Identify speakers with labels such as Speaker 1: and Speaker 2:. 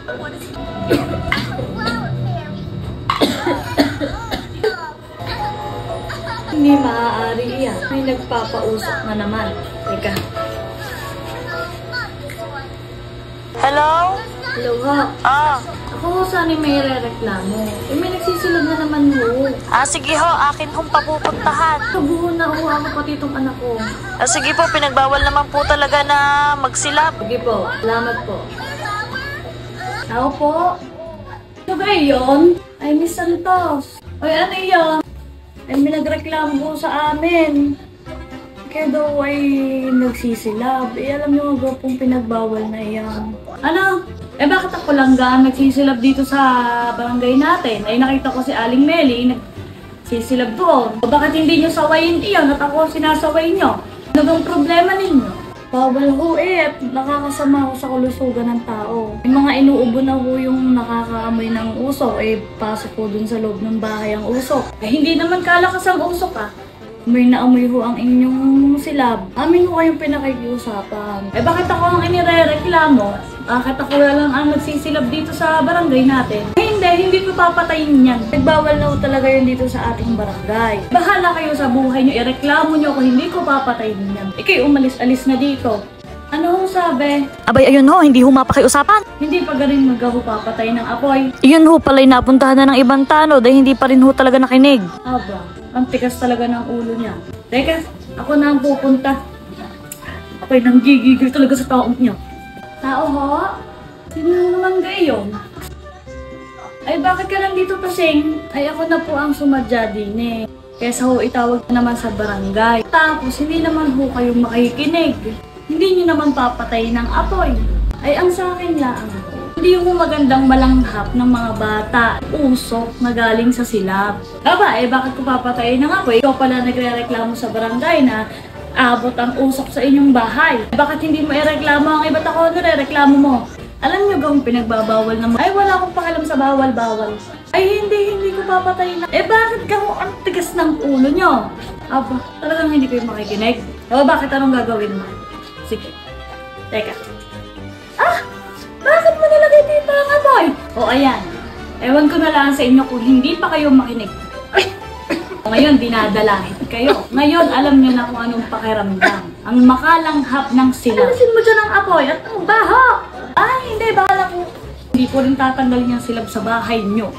Speaker 1: Hindi maaari iyan. May nagpapausok na naman. Teka.
Speaker 2: Hello?
Speaker 1: Hello ha. Ako sana may re-reklamo. May nagsisilog na naman ho.
Speaker 2: Sige ho, akin hong papupuntahan.
Speaker 1: Kabuho na ho ako pati itong anak ko.
Speaker 2: Sige po, pinagbawal naman po talaga na magsilap.
Speaker 1: Sige po, salamat po. Tao po. Ano ba yun? Ay, Miss Santos. Ay, ano yun? Ay, may nagreklamo po sa amin. Kaya daw ay nagsisilab. Alam niyo nga pong pinagbawal na iyan. Ano? Bakit ako lang nagsisilab dito sa barangay natin? Ay, nakita ko si Aling Meli nagsisilab doon. Bakit hindi niyo sawayin iyon at ako sinasaway niyo? Ano bang problema ninyo? Bawal ho at nakakasama ho sa kalusugan ng tao. Yung mga inuubo na ho yung nakakaamoy ng usok, pasok po dun sa loob ng bahay ang usok. Hindi naman kalakas ang usok May naamoy ho ang inyong silab. Amin ho kayong pinakikiusapan. Bakit ako ang inirereklamo? Bakit ako lang ang nagsisilab dito sa barangay natin? Hindi ko papatayin yan. Nagbawal na ho talaga yun dito sa ating barangay. Bahala kayo sa buhay nyo, ireklamo nyo kung hindi ko papatayin yan. Ikay umalis-alis na dito. Ano ho sabi?
Speaker 2: Abay, ayun ho, hindi ho mapakiusapan.
Speaker 1: Hindi pa galing magaho papatay ng apoy.
Speaker 2: Iyon ho pala'y napuntahan na ng ibang tanod ay hindi pa rin ho talaga nakinig.
Speaker 1: Aba, ang tigas talaga ng ulo niya. Teka, ako na ang pupunta. Ako'y nanggigigil talaga sa taong niya. Tao ho? Sino naman gayon? Ay, bakit ka nandito pasing? Ay, ako na po ang sumadya din Kesa ho, itawag naman sa barangay. Tapos, hindi naman ho kayong makikinig. Hindi nyo naman papatay ng apoy. Ay, ang sa akin lang, hindi yung magandang malanghap ng mga bata, usok na galing sa silab. Aba, bakit ko papatayin ng apoy? Ikaw pala nagre-reklamo sa barangay na abot ang usok sa inyong bahay. Bakit hindi mo ireklamo ang iba't ako nire-reklamo mo? Alam niyo gawang pinagbabawal naman. Ay, wala akong pakialam sa bawal-bawal. Ay, hindi ko papatayin na. Bakit gaho ang tigas ng ulo nyo? Aba, talagang hindi kayo makikinig. Bakit anong gagawin mo? Sige. Teka. Bakit mo nilagay dito ang amoy? Ayan. Ewan ko na lang sa inyo kung hindi pa kayo makinig. Ngayon, dinadalahin kayo. Ngayon, alam niyo na kung anong pakiramdam. Ang makalanghap ng sila. Alisin mo dyan ang apoy at ang baho! Ay, hindi. Bahala ko. Hindi ko rin tatanggalin yung silab sa bahay niyo.